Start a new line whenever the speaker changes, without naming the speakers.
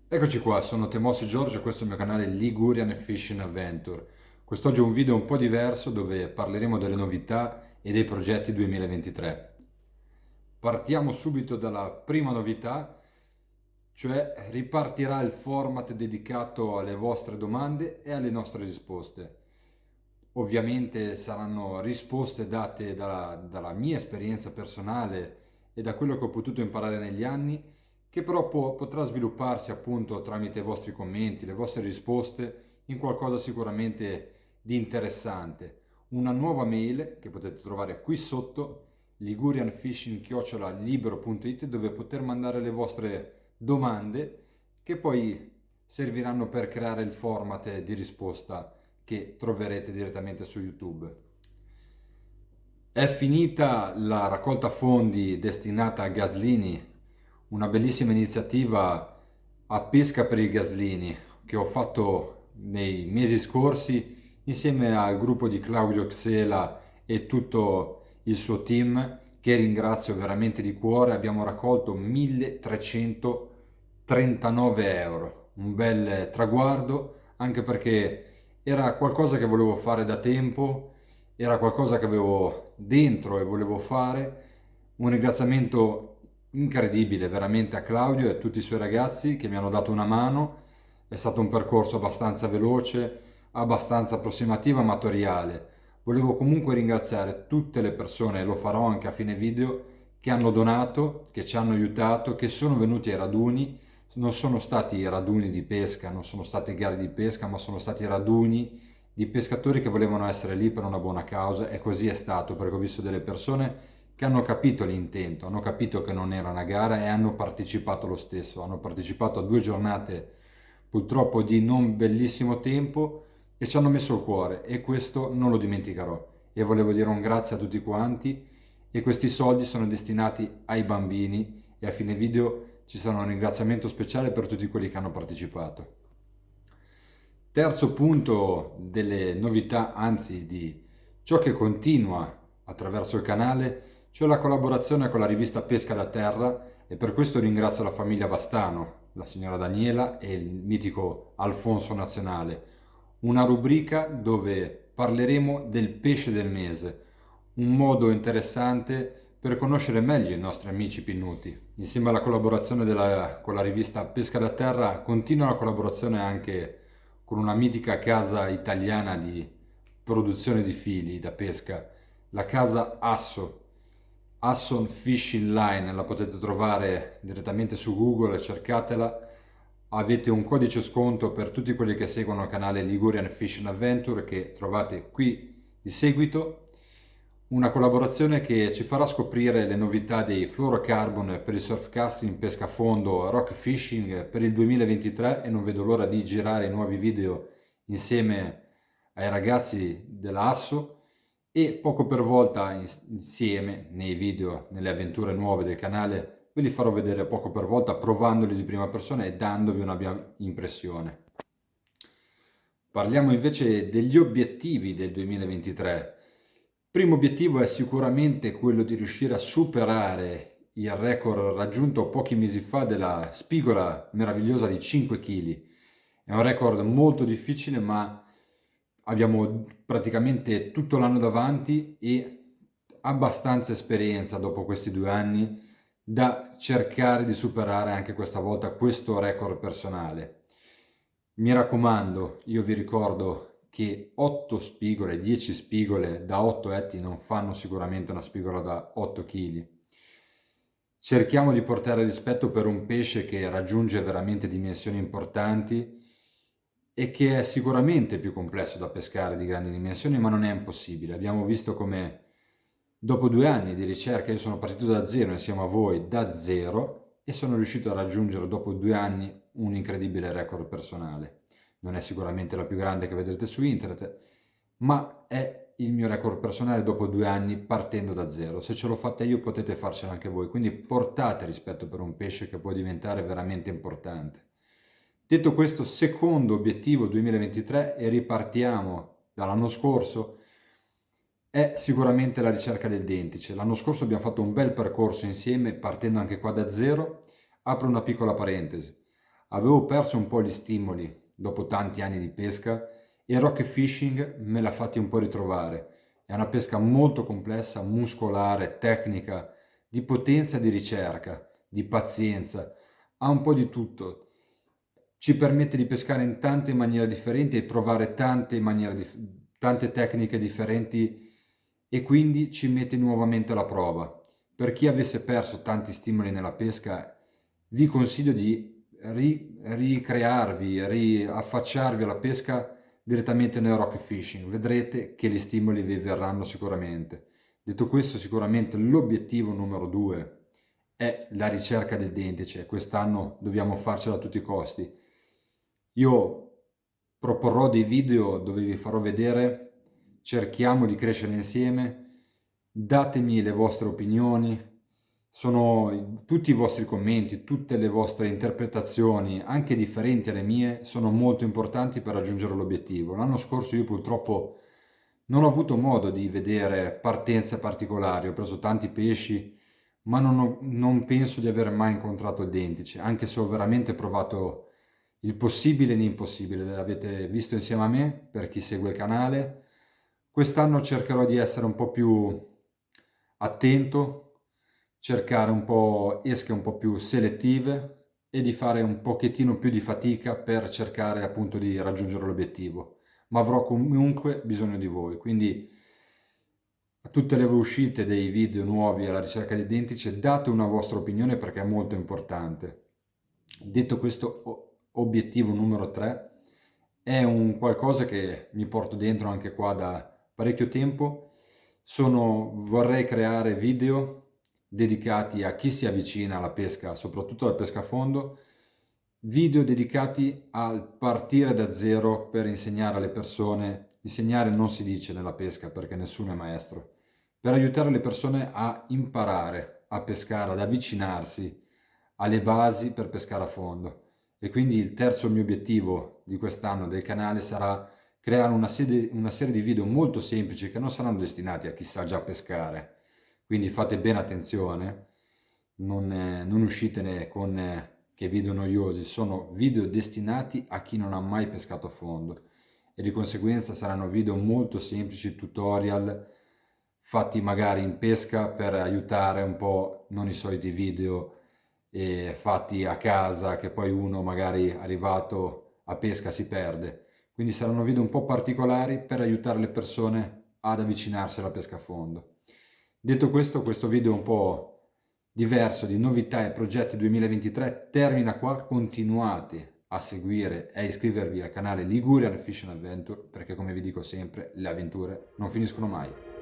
Eccoci qua, sono Temos Giorgio e questo è il mio canale Ligurian Fishing Adventure. Quest'oggi è un video un po' diverso dove parleremo delle novità e dei progetti 2023. Partiamo subito dalla prima novità, cioè ripartirà il format dedicato alle vostre domande e alle nostre risposte. Ovviamente saranno risposte date dalla mia esperienza personale e da quello che ho potuto imparare negli anni, che però potrà svilupparsi appunto tramite i vostri commenti, le vostre risposte, in qualcosa sicuramente di interessante. Una nuova mail che potete trovare qui sotto, ligurianfishing@libero.it, dove poter mandare le vostre domande che poi serviranno per creare il format di risposta che troverete direttamente su YouTube. È finita la raccolta fondi destinata a Gaslini, una bellissima iniziativa a pesca per i Gaslini che ho fatto nei mesi scorsi insieme al gruppo di Claudio Xela e tutto il suo team, che ringrazio veramente di cuore. Abbiamo raccolto 1339 euro, un bel traguardo, anche perché era qualcosa che volevo fare da tempo, era qualcosa che avevo dentro e volevo fare. Un ringraziamento incredibile veramente a Claudio e a tutti i suoi ragazzi che mi hanno dato una mano. È stato un percorso abbastanza veloce, abbastanza approssimativo, amatoriale. Volevo comunque ringraziare tutte le persone, e lo farò anche a fine video, che hanno donato, che ci hanno aiutato, che sono venuti ai raduni. Non sono stati raduni di pesca, non sono state gare di pesca, ma sono stati raduni di pescatori che volevano essere lì per una buona causa, e così è stato, perché ho visto delle persone che hanno capito l'intento, hanno capito che non era una gara e hanno partecipato lo stesso. Hanno partecipato a 2 giornate purtroppo di non bellissimo tempo e ci hanno messo il cuore, e questo non lo dimenticherò. E volevo dire un grazie a tutti quanti, e questi soldi sono destinati ai bambini, e a fine video ci sarà un ringraziamento speciale per tutti quelli che hanno partecipato. Terzo punto delle novità, anzi di ciò che continua attraverso il canale, cioè la collaborazione con la rivista Pesca da Terra, e per questo ringrazio la famiglia Vastano, la signora Daniela e il mitico Alfonso Nazionale. Una rubrica dove parleremo del pesce del mese, un modo interessante per conoscere meglio i nostri amici pinnuti. Insieme alla collaborazione con la rivista Pesca da Terra, continua la collaborazione anche con una mitica casa italiana di produzione di fili da pesca, la casa Asso, Asson Fishing Line. La potete trovare direttamente su Google, cercatela. Avete un codice sconto per tutti quelli che seguono il canale Ligurian Fishing Adventure, che trovate qui di seguito. Una collaborazione che ci farà scoprire le novità dei fluorocarbon per il surfcasting, pesca a fondo, rock fishing per il 2023, e non vedo l'ora di girare i nuovi video insieme ai ragazzi della Asso, e poco per volta insieme nei video, nelle avventure nuove del canale, ve li farò vedere poco per volta, provandoli di prima persona e dandovi una mia impressione. Parliamo invece degli obiettivi del 2023. Primo obiettivo è sicuramente quello di riuscire a superare il record raggiunto pochi mesi fa della spigola meravigliosa di 5 kg. È un record molto difficile, ma abbiamo praticamente tutto l'anno davanti e abbastanza esperienza dopo questi 2 anni da cercare di superare anche questa volta questo record personale. Mi raccomando, io vi ricordo che 8 spigole, 10 spigole da 8 etti non fanno sicuramente una spigola da 8 kg. Cerchiamo di portare rispetto per un pesce che raggiunge veramente dimensioni importanti e che è sicuramente più complesso da pescare di grandi dimensioni, ma non è impossibile. Abbiamo visto come dopo 2 anni di ricerca io sono partito da zero insieme a voi, da zero, e sono riuscito a raggiungere dopo 2 anni un incredibile record personale. Non è sicuramente la più grande che vedrete su internet, ma è il mio record personale dopo 2 anni partendo da zero. Se ce l'ho fatta io potete farcela anche voi, quindi portate rispetto per un pesce che può diventare veramente importante. Detto questo, secondo obiettivo 2023, e ripartiamo dall'anno scorso, è sicuramente la ricerca del dentice. L'anno scorso abbiamo fatto un bel percorso insieme, partendo anche qua da zero. Apro una piccola parentesi. avevo perso un po' gli stimoli dopo tanti anni di pesca e il rock fishing me l'ha fatti un po' ritrovare. È una pesca molto complessa, muscolare, tecnica, di potenza e di ricerca, di pazienza, ha un po' di tutto. Ci permette di pescare in tante maniere differenti e provare tante tecniche differenti e quindi ci mette nuovamente alla prova. Per chi avesse perso tanti stimoli nella pesca, vi consiglio di ricrearvi, riaffacciarvi alla pesca direttamente nel rock fishing. Vedrete che gli stimoli vi verranno sicuramente. Detto questo, sicuramente l'obiettivo numero 2 è la ricerca del dentice. Quest'anno dobbiamo farcela a tutti i costi. Io proporrò dei video dove vi farò vedere, cerchiamo di crescere insieme, datemi le vostre opinioni, tutti i vostri commenti, tutte le vostre interpretazioni, anche differenti alle mie, sono molto importanti per raggiungere l'obiettivo. L'anno scorso io purtroppo non ho avuto modo di vedere partenze particolari, ho preso tanti pesci, ma non penso di aver mai incontrato il dentice, anche se ho veramente provato il possibile e l'impossibile. L'avete visto insieme a me, per chi segue il canale. Quest'anno cercherò di essere un po' più attento, cercare un po' esche un po' più selettive e di fare un pochettino più di fatica per cercare appunto di raggiungere l'obiettivo. Ma avrò comunque bisogno di voi, quindi a tutte le uscite dei video nuovi alla ricerca di dentici date una vostra opinione perché è molto importante. Detto questo, obiettivo numero 3 è un qualcosa che mi porto dentro anche qua da parecchio tempo. Vorrei creare video dedicati a chi si avvicina alla pesca, soprattutto alla pesca a fondo, video dedicati al partire da zero per insegnare alle persone. Insegnare non si dice nella pesca perché nessuno è maestro, per aiutare le persone a imparare a pescare, ad avvicinarsi alle basi per pescare a fondo. E quindi il terzo mio obiettivo di quest'anno del canale sarà creare una serie di video molto semplici che non saranno destinati a chi sa già pescare. Quindi fate bene attenzione, non uscitene con che video noiosi, sono video destinati a chi non ha mai pescato a fondo e di conseguenza saranno video molto semplici, tutorial fatti magari in pesca per aiutare un po', non i soliti video fatti a casa che poi uno magari arrivato a pesca si perde. Quindi saranno video un po' particolari per aiutare le persone ad avvicinarsi alla pesca a fondo. Detto questo video un po' diverso di novità e progetti 2023 termina qua. Continuate a seguire e a iscrivervi al canale Ligurian Fishing Adventure perché, come vi dico sempre, le avventure non finiscono mai.